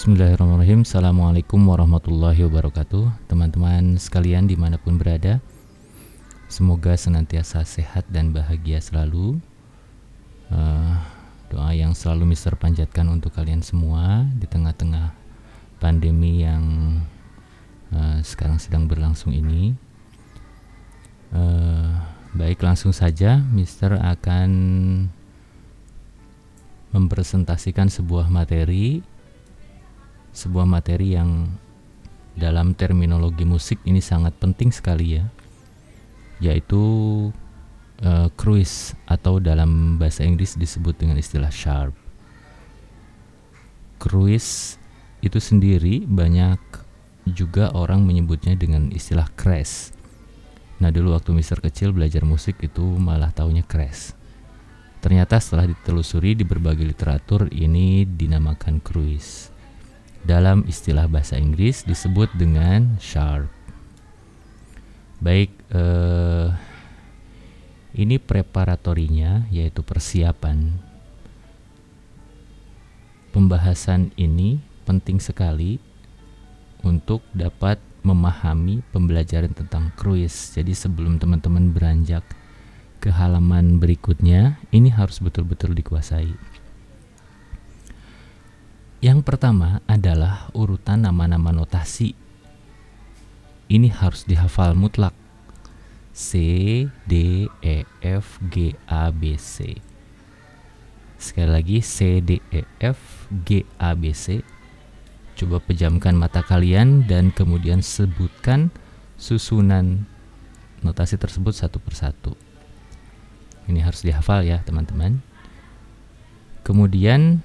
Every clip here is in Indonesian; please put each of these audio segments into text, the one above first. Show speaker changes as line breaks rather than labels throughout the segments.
Bismillahirrahmanirrahim. Assalamualaikum warahmatullahi wabarakatuh. Teman-teman sekalian dimanapun berada, semoga senantiasa sehat dan bahagia selalu. Doa yang selalu Mister panjatkan untuk kalian semua di tengah-tengah pandemi yang sekarang sedang berlangsung ini. Baik, langsung saja Mister akan mempresentasikan sebuah materi yang dalam terminologi musik ini sangat penting sekali ya, yaitu cruise atau dalam bahasa Inggris disebut dengan istilah sharp. Cruise itu sendiri banyak juga orang menyebutnya dengan istilah crash. Nah, dulu waktu Mister kecil belajar musik itu malah taunya crash. Ternyata setelah ditelusuri di berbagai literatur ini dinamakan cruise. Dalam istilah bahasa Inggris disebut dengan sharp. Baik, ini preparatorinya, yaitu persiapan. Pembahasan ini penting sekali untuk dapat memahami pembelajaran tentang cruise. Jadi sebelum teman-teman beranjak ke halaman berikutnya, ini harus betul-betul dikuasai. Yang pertama adalah urutan nama-nama notasi. Ini harus dihafal mutlak. C, D, E, F, G, A, B, C. Sekali lagi, C, D, E, F, G, A, B, C. Coba pejamkan mata kalian dan kemudian sebutkan susunan notasi tersebut satu persatu. Ini harus dihafal ya teman-teman. Kemudian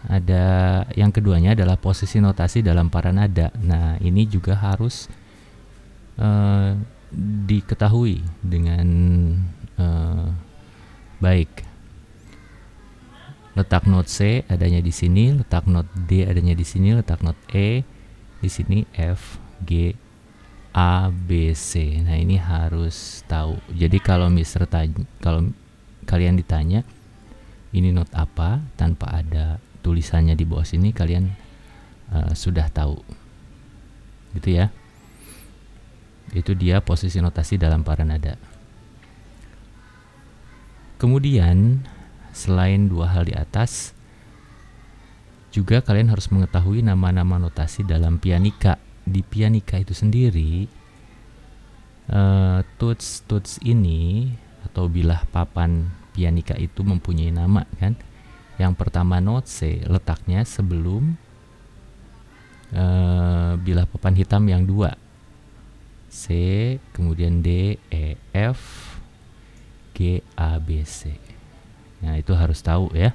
ada yang keduanya adalah posisi notasi dalam para nada. Nah, ini juga harus diketahui dengan baik. Letak not C adanya di sini, letak not D adanya di sini, letak not E di sini, F, G, A, B, C. Nah, ini harus tahu. Jadi kalau kalian ditanya ini not apa tanpa ada tulisannya di bawah sini, kalian sudah tahu, gitu ya. Itu dia posisi notasi dalam para nada. Kemudian selain dua hal di atas, juga kalian harus mengetahui nama-nama notasi dalam pianika. Di pianika itu sendiri, tuts ini atau bilah papan pianika itu mempunyai nama kan. Yang pertama not C letaknya sebelum bilah papan hitam yang dua. C, kemudian D, E, F, G, A, B, C. Nah, itu harus tahu ya.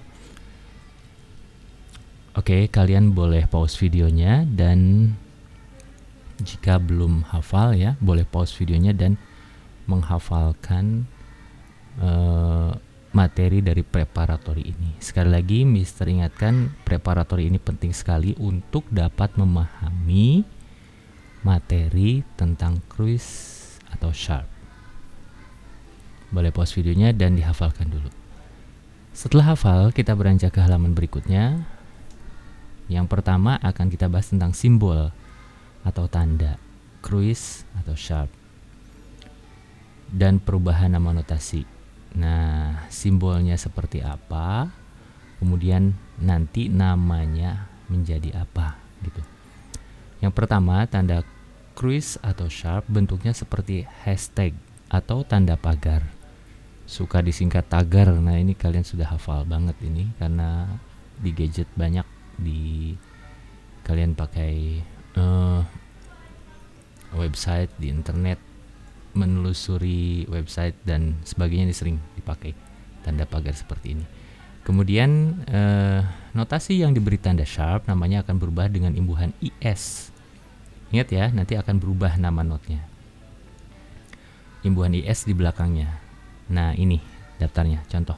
Oke, kalian boleh pause videonya, dan jika belum hafal ya, boleh pause videonya dan menghafalkan materi dari preparatori ini. Sekali lagi Mister ingatkan, preparatori ini penting sekali untuk dapat memahami materi tentang cruise atau sharp. Boleh pause videonya dan dihafalkan dulu. Setelah hafal, kita beranjak ke halaman berikutnya. Yang pertama akan kita bahas tentang simbol atau tanda cruise atau sharp dan perubahan nama notasi. Nah, simbolnya seperti apa, kemudian nanti namanya menjadi apa gitu. Yang pertama, tanda cruise atau sharp bentuknya seperti hashtag atau tanda pagar. Suka disingkat tagar. Nah, ini kalian sudah hafal banget ini karena di gadget banyak, kalian pakai website di internet, menelusuri website dan sebagainya, ini sering dipakai tanda pagar seperti ini. Kemudian notasi yang diberi tanda sharp namanya akan berubah dengan imbuhan IS. Ingat ya, nanti akan berubah nama notnya, imbuhan IS di belakangnya. Nah, ini daftarnya, contoh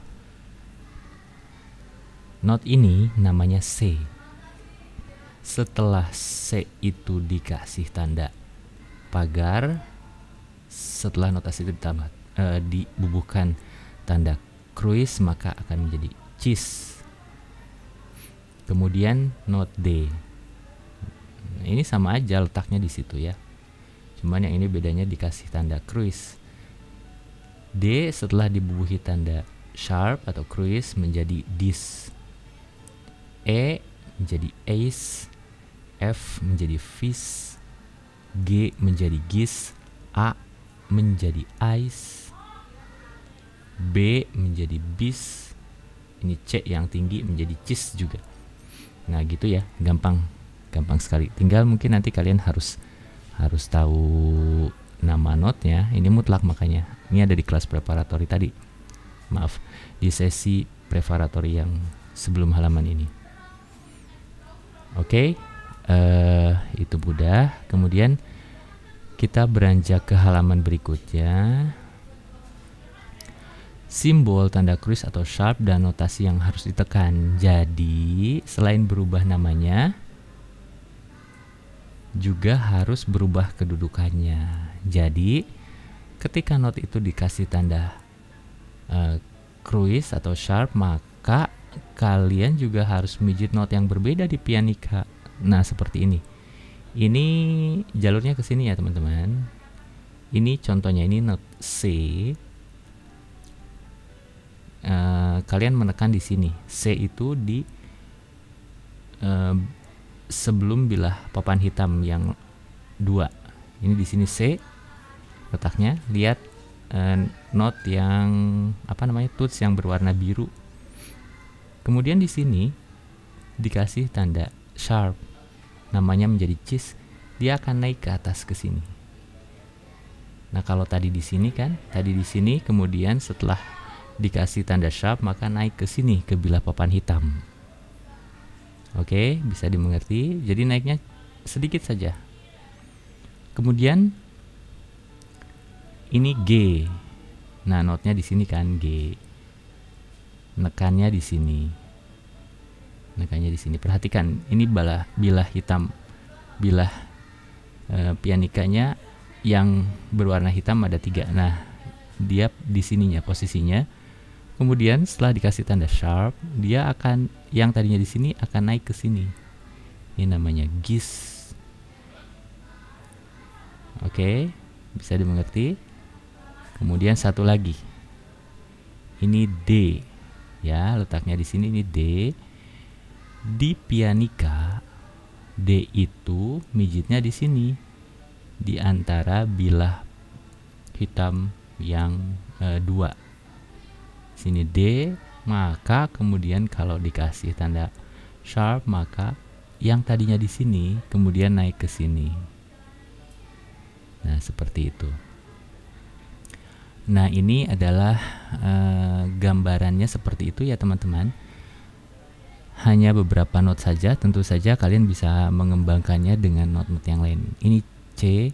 not ini namanya C. Setelah C itu dikasih tanda pagar, setelah notasi itu ditambah dibubuhkan tanda cruise, maka akan menjadi cheese. Kemudian not D. Nah, ini sama aja letaknya di situ ya. Cuman yang ini bedanya dikasih tanda cruise. D setelah dibubuhi tanda sharp atau cruise menjadi dis. E menjadi ace, F menjadi fish, G menjadi gis, A menjadi ice, B menjadi bis, ini C yang tinggi menjadi cheese juga. Nah gitu ya, gampang sekali. Tinggal mungkin nanti kalian harus tahu nama notnya. Ini mutlak, makanya ini ada di kelas preparatory tadi. Maaf, di sesi preparatory yang sebelum halaman ini. Oke, itu mudah. Kemudian kita beranjak ke halaman berikutnya. Simbol tanda cruise atau sharp dan notasi yang harus ditekan. Jadi selain berubah namanya, juga harus berubah kedudukannya. Jadi ketika not itu dikasih tanda cruise atau sharp, maka kalian juga harus memijit not yang berbeda di pianika. Nah seperti ini. Ini jalurnya ke sini ya teman-teman. Ini contohnya, ini not C. Kalian menekan di sini. C itu di sebelum bilah papan hitam yang 2. Ini di sini C letaknya. Lihat not yang tuts yang berwarna biru. Kemudian di sini dikasih tanda sharp, namanya menjadi cheese. Dia akan naik ke atas ke sini. Nah kalau tadi di sini kan, kemudian setelah dikasih tanda sharp maka naik ke sini ke bilah papan hitam. Oke, bisa dimengerti. Jadi naiknya sedikit saja. Kemudian ini G. Nah, notnya di sini kan G. Nekannya di sini. Perhatikan, ini bilah hitam. Bilah pianikanya yang berwarna hitam ada 3. Nah, dia di sininya posisinya. Kemudian setelah dikasih tanda sharp, dia akan yang tadinya di sini akan naik ke sini. Ini namanya gis. Oke, bisa dimengerti. Kemudian satu lagi. Ini D. Ya, letaknya di sini, ini D. Di pianika D itu mijitnya di sini, di antara bilah hitam yang 2. Sini D, maka kemudian kalau dikasih tanda sharp maka yang tadinya di sini kemudian naik ke sini. Nah, seperti itu. Nah, ini adalah gambarannya seperti itu ya teman-teman. Hanya beberapa not saja, tentu saja kalian bisa mengembangkannya dengan not-not yang lain. Ini C,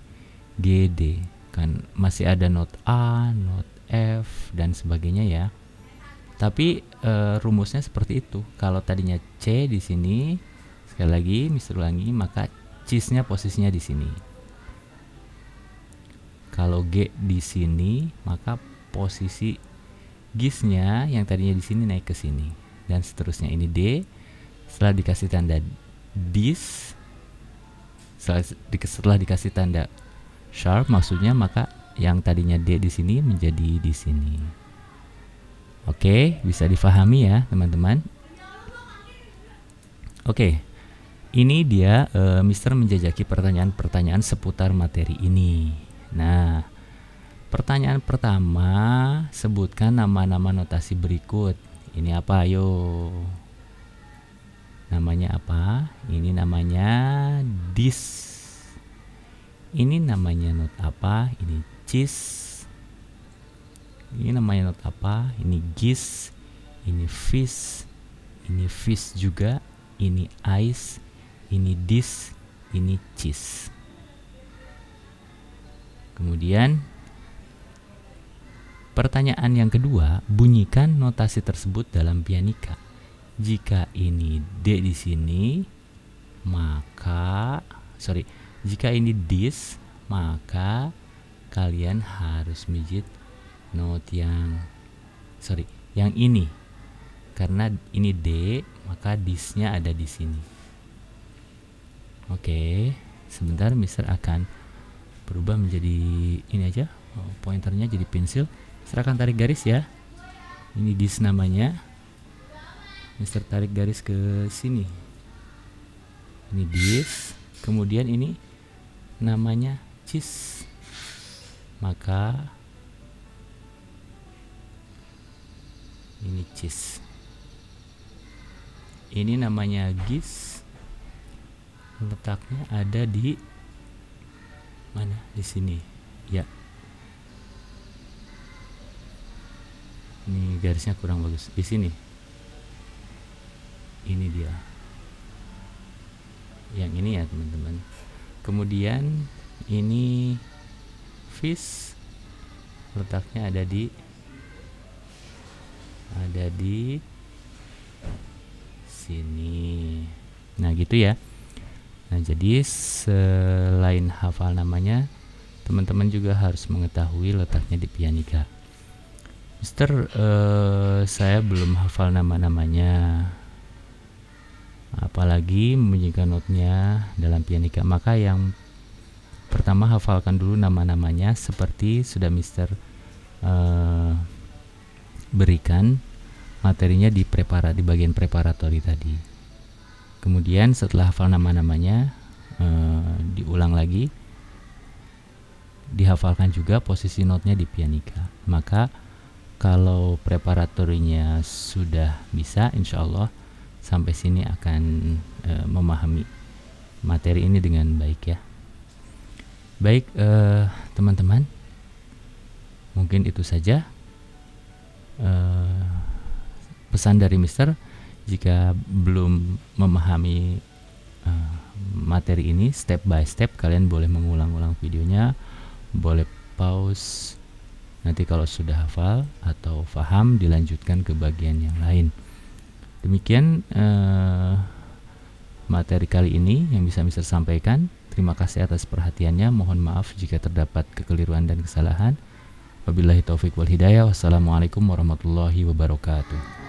G, D. Kan masih ada not A, not F dan sebagainya ya. Tapi rumusnya seperti itu. Kalau tadinya C di sini, sekali lagi Mister ulangi, maka cheese-nya posisinya di sini. Kalau G di sini, maka posisi gisnya yang tadinya di sini naik ke sini, dan seterusnya. Ini D. Setelah dikasih tanda dis, setelah dikasih tanda sharp, maksudnya maka yang tadinya D di sini menjadi di sini. Oke, bisa difahami ya teman-teman. Oke, ini dia Mister menjajaki pertanyaan-pertanyaan seputar materi ini. Nah, pertanyaan pertama, sebutkan nama-nama notasi berikut. Ini apa? Ayo. Namanya apa? Ini namanya dis. Ini namanya not apa? Ini cheese. Ini namanya not apa? Ini gis. Ini fish. Ini fish juga. Ini ice. Ini dis. Ini cheese. Kemudian pertanyaan yang kedua, bunyikan notasi tersebut dalam pianika. Jika ini D di sini, jika ini dis, maka kalian harus mijit not yang ini. Karena ini D, maka disnya ada di sini. Oke, sebentar Mister akan berubah menjadi ini aja. Pointernya jadi pensil. Mister akan tarik garis ya. Ini dis namanya. Mister tarik garis ke sini. Ini dis. Kemudian ini namanya cheese. Maka ini cheese. Ini namanya gis. Letaknya ada di mana? Di sini. Ya. Ini garisnya kurang bagus. Di sini. Ini dia. Yang ini ya, teman-teman. Kemudian ini fish. Letaknya ada di sini. Nah, gitu ya. Nah, jadi selain hafal namanya, teman-teman juga harus mengetahui letaknya di pianika. Mister, saya belum hafal nama-namanya, apalagi membunyikan notnya dalam pianika. Maka yang pertama hafalkan dulu nama-namanya seperti sudah Mister berikan materinya di bagian preparatori tadi. Kemudian setelah hafal nama-namanya, diulang lagi, dihafalkan juga posisi notnya di pianika. Maka kalau preparatorinya sudah bisa, insya Allah sampai sini akan memahami materi ini dengan baik ya. Baik, teman-teman, mungkin itu saja pesan dari Mister. Jika belum memahami materi ini step by step, kalian boleh mengulang-ulang videonya, boleh pause. Nanti kalau sudah hafal atau paham, dilanjutkan ke bagian yang lain. Demikian materi kali ini yang bisa Mister sampaikan. Terima kasih atas perhatiannya. Mohon maaf jika terdapat kekeliruan dan kesalahan. Wabillahi taufik wal hidayah. Wassalamualaikum warahmatullahi wabarakatuh.